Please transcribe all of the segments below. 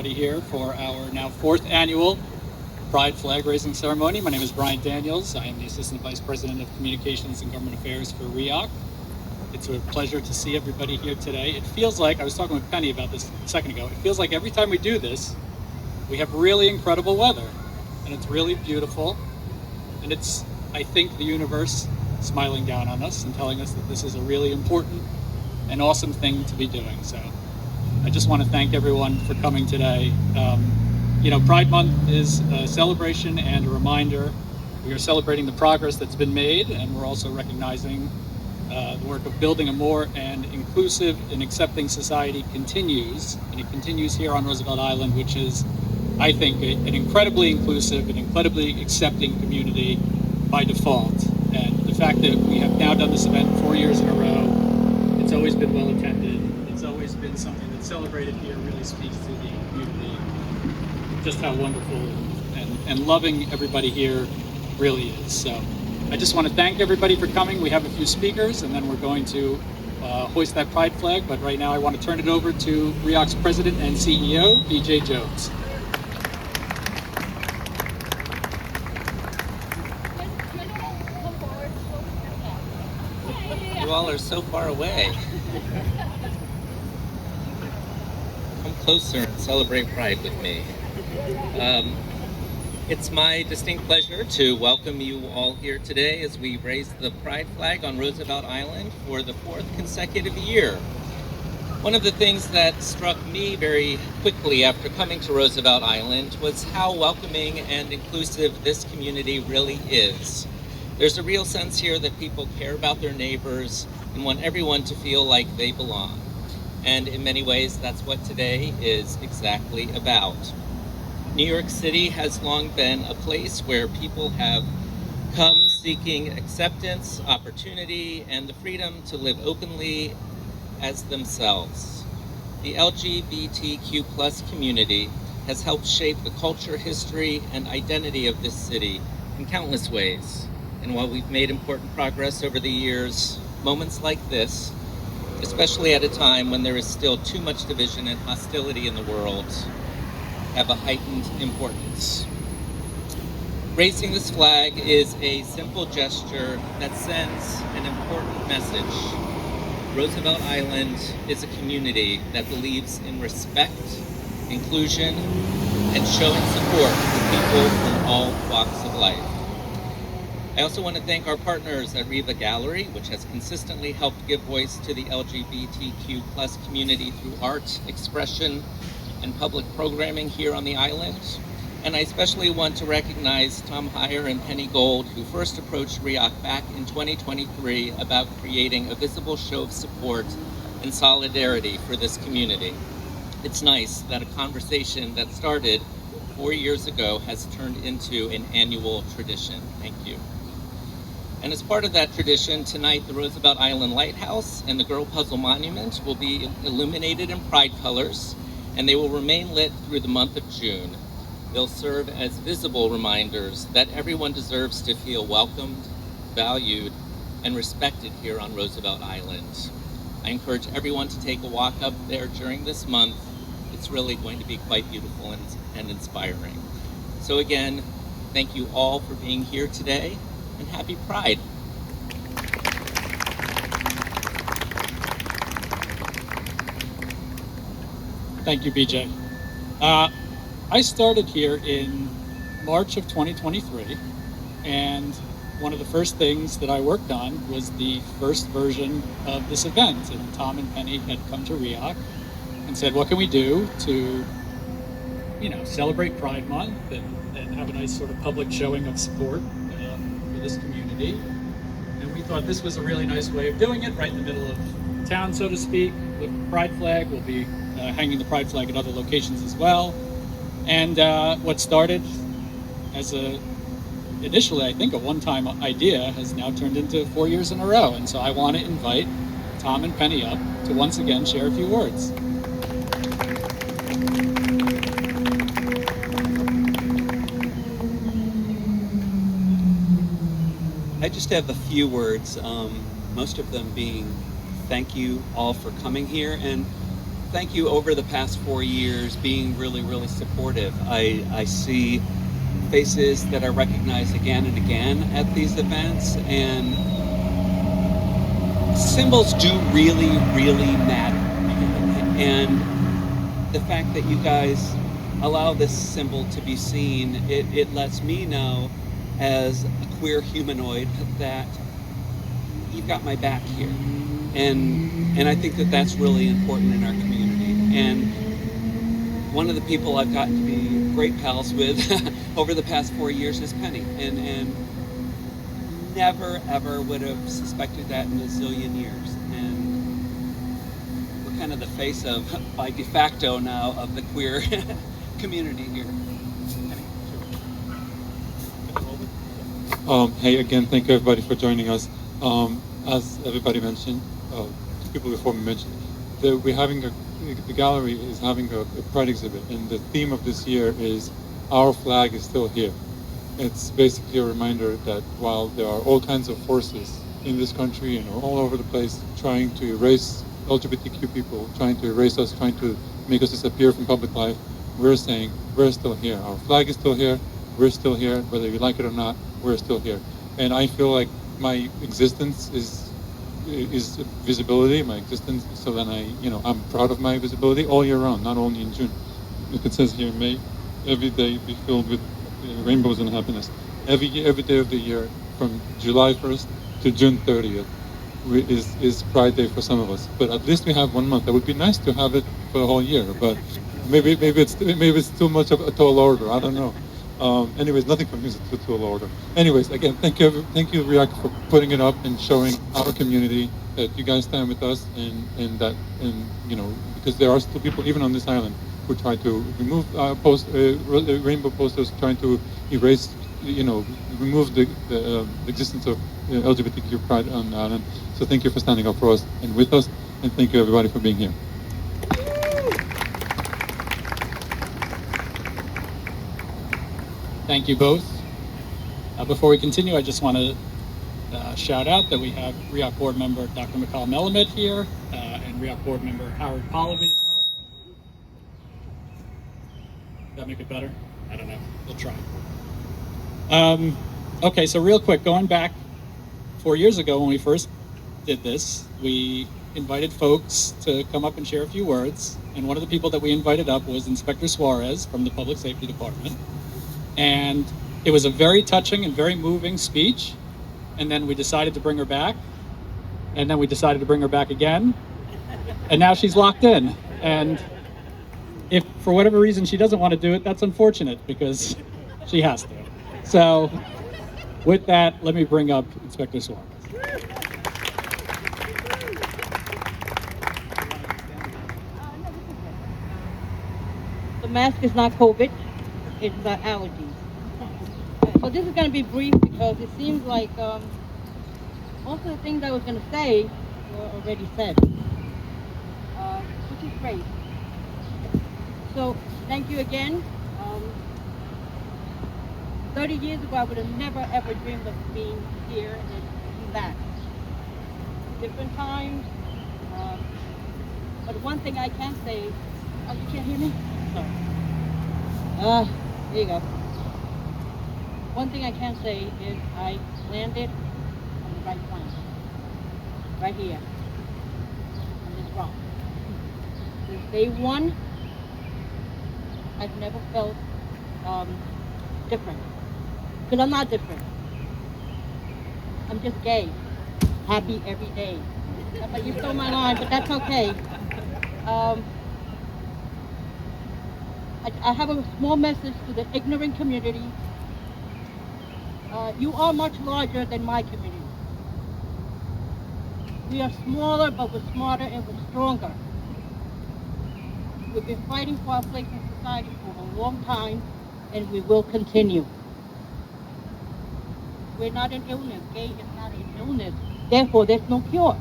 Here for our now fourth annual Pride flag raising ceremony. My name is Brian Daniels. I am the Assistant Vice President of Communications and Government Affairs for RIOC. It's a pleasure to see everybody here today. It feels like, I was talking with Penny about this a second ago, it feels like every time we do this, we have really incredible weather. And it's really beautiful. And it's, I think, the universe smiling down on us and telling us that this is a really important and awesome thing to be doing. So I just want to thank everyone for coming today. Pride Month is a celebration and a reminder. We are celebrating the progress that's been made, and we're also recognizing the work of building a more and inclusive and accepting society continues, and it continues here on Roosevelt Island, which is, I think, an incredibly inclusive and incredibly accepting community by default. And the fact that we have now done this event 4 years in a row, it's always been well attended. It's always been something that's celebrated here, really speaks to the community, just how wonderful and loving everybody here really is. So I just want to thank everybody for coming. We have a few speakers, and then we're going to hoist that pride flag. But right now I want to turn it over to RIOC's President and CEO, BJ Jones. You all are so far away. Come closer and celebrate Pride with me. It's my distinct pleasure to welcome you all here today as we raise the Pride flag on Roosevelt Island for the fourth consecutive year. One of the things that struck me very quickly after coming to Roosevelt Island was how welcoming and inclusive this community really is. There's a real sense here that people care about their neighbors and want everyone to feel like they belong. And in many ways, that's what today is exactly about. New York City has long been a place where people have come seeking acceptance, opportunity, and the freedom to live openly as themselves. The LGBTQ plus community has helped shape the culture, history, and identity of this city in countless ways. And while we've made important progress over the years, moments like this, especially at a time when there is still too much division and hostility in the world, have a heightened importance. Raising this flag is a simple gesture that sends an important message. Roosevelt Island is a community that believes in respect, inclusion, and showing support for people from all walks of life. I also want to thank our partners at Riva Gallery, which has consistently helped give voice to the LGBTQ plus community through art, expression, and public programming here on the island. And I especially want to recognize Tom Heyer and Penny Gold, who first approached RIOC back in 2023 about creating a visible show of support and solidarity for this community. It's nice that a conversation that started 4 years ago has turned into an annual tradition. Thank you. And as part of that tradition, tonight the Roosevelt Island Lighthouse and the Girl Puzzle Monument will be illuminated in pride colors, and they will remain lit through the month of June. They'll serve as visible reminders that everyone deserves to feel welcomed, valued, and respected here on Roosevelt Island. I encourage everyone to take a walk up there during this month. It's really going to be quite beautiful and inspiring. So again, thank you all for being here today, and happy Pride. Thank you, BJ. I started here in March of 2023, and one of the first things that I worked on was the first version of this event. And Tom and Penny had come to RIOC and said, what can we do to, celebrate Pride Month and have a nice sort of public showing of support for this community. And we thought this was a really nice way of doing it, right in the middle of town, so to speak, with the Pride flag. We'll be hanging the Pride flag at other locations as well. And what started as initially, I think, a one-time idea has now turned into 4 years in a row. And so I want to invite Tom and Penny up to once again share a few words. I just have a few words, most of them being thank you all for coming here, and thank you over the past 4 years being really, really supportive. I see faces that are recognized again and again at these events, and symbols do really, really matter. And the fact that you guys allow this symbol to be seen, it lets me know as a queer humanoid that you've got my back here. And I think that that's really important in our community. And one of the people I've gotten to be great pals with over the past 4 years is Penny. And never, ever would have suspected that in a zillion years. And we're kind of the face of, by de facto now, of the queer community here. Hey, again, thank you everybody for joining us. As everybody mentioned, people before me mentioned, the gallery is having a pride exhibit, and the theme of this year is "Our Flag is Still Here." It's basically a reminder that while there are all kinds of forces in this country and all over the place trying to erase LGBTQ people, trying to erase us, trying to make us disappear from public life, we're saying we're still here. Our flag is still here. We're still here, whether you like it or not. We're still here, and I feel like my existence is visibility. My existence, so then I'm proud of my visibility all year round, not only in June. Like it says here, may every day be filled with rainbows and happiness. Every day of the year, from July 1st to June 30th, is Pride Day for some of us. But at least we have 1 month. It would be nice to have it for the whole year, but maybe it's too much of a tall order. I don't know. Anyways, nothing from music to a tall order. Anyways, again, thank you, RIOC, for putting it up and showing our community that you guys stand with us, and because there are still people even on this island who try to remove rainbow posters, trying to erase, remove the existence of LGBTQ pride on the island. So thank you for standing up for us and with us, and thank you everybody for being here. Thank you both. Before we continue, I just want to shout out that we have RIOC board member Dr. Mikal Melamed here, and RIOC board member Howard Pallavi as well. Does that make it better? I don't know. We'll try. Okay, so real quick, going back 4 years ago when we first did this, we invited folks to come up and share a few words, and one of the people that we invited up was Inspector Suarez from the Public Safety Department. And it was a very touching and very moving speech. And then we decided to bring her back. And then we decided to bring her back again. And now she's locked in. And if for whatever reason she doesn't want to do it, that's unfortunate because she has to. So with that, let me bring up Inspector Suarez. The mask is not COVID. It's allergies. So this is going to be brief because it seems like most of the things I was going to say were already said, which is great. So thank you again. 30 years ago, I would have never ever dreamed of being here and doing that. Different times. But one thing I can say, oh, you can't hear me? Sorry. There you go. One thing I can say is I landed on the right plane. Right here. On this rock. Since day one, I've never felt different. Because I'm not different. I'm just gay. Happy every day. But you stole my line, but that's okay. I have a small message to the ignorant community. You are much larger than my community. We are smaller, but we're smarter and we're stronger. We've been fighting for our place in society for a long time, and we will continue. We're not an illness. Gay is not an illness. Therefore, there's no cure.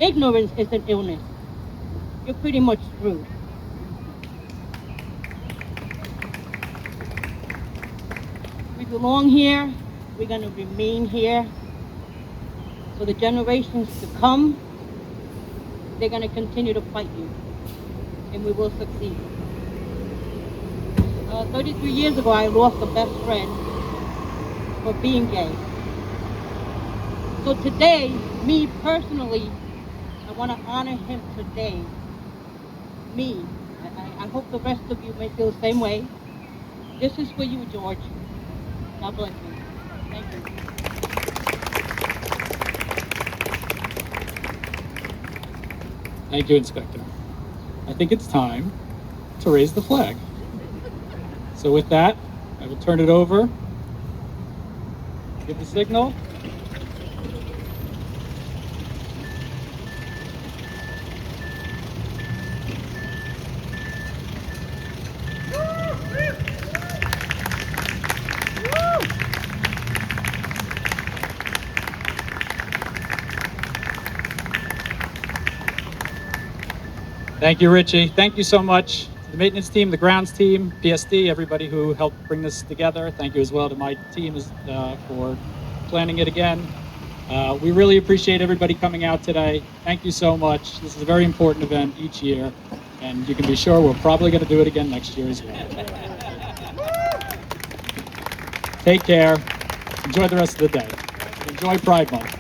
Ignorance is an illness. You're pretty much screwed. We belong here. We're going to remain here. For the generations to come, they're going to continue to fight you. and we will succeed. 33 years ago, I lost a best friend for being gay. So today, me personally, I want to honor him today. Me. I hope the rest of you may feel the same way. This is for you, George. God bless you. Thank you. Thank you, Inspector. I think it's time to raise the flag. So with that, I will turn it over. Give the signal. Thank you, Richie. Thank you so much to the maintenance team, the grounds team, PSD, everybody who helped bring this together. Thank you as well to my team for planning it again. We really appreciate everybody coming out today. Thank you so much. This is a very important event each year, and you can be sure we're probably going to do it again next year as well. Take care. Enjoy the rest of the day. Enjoy Pride Month.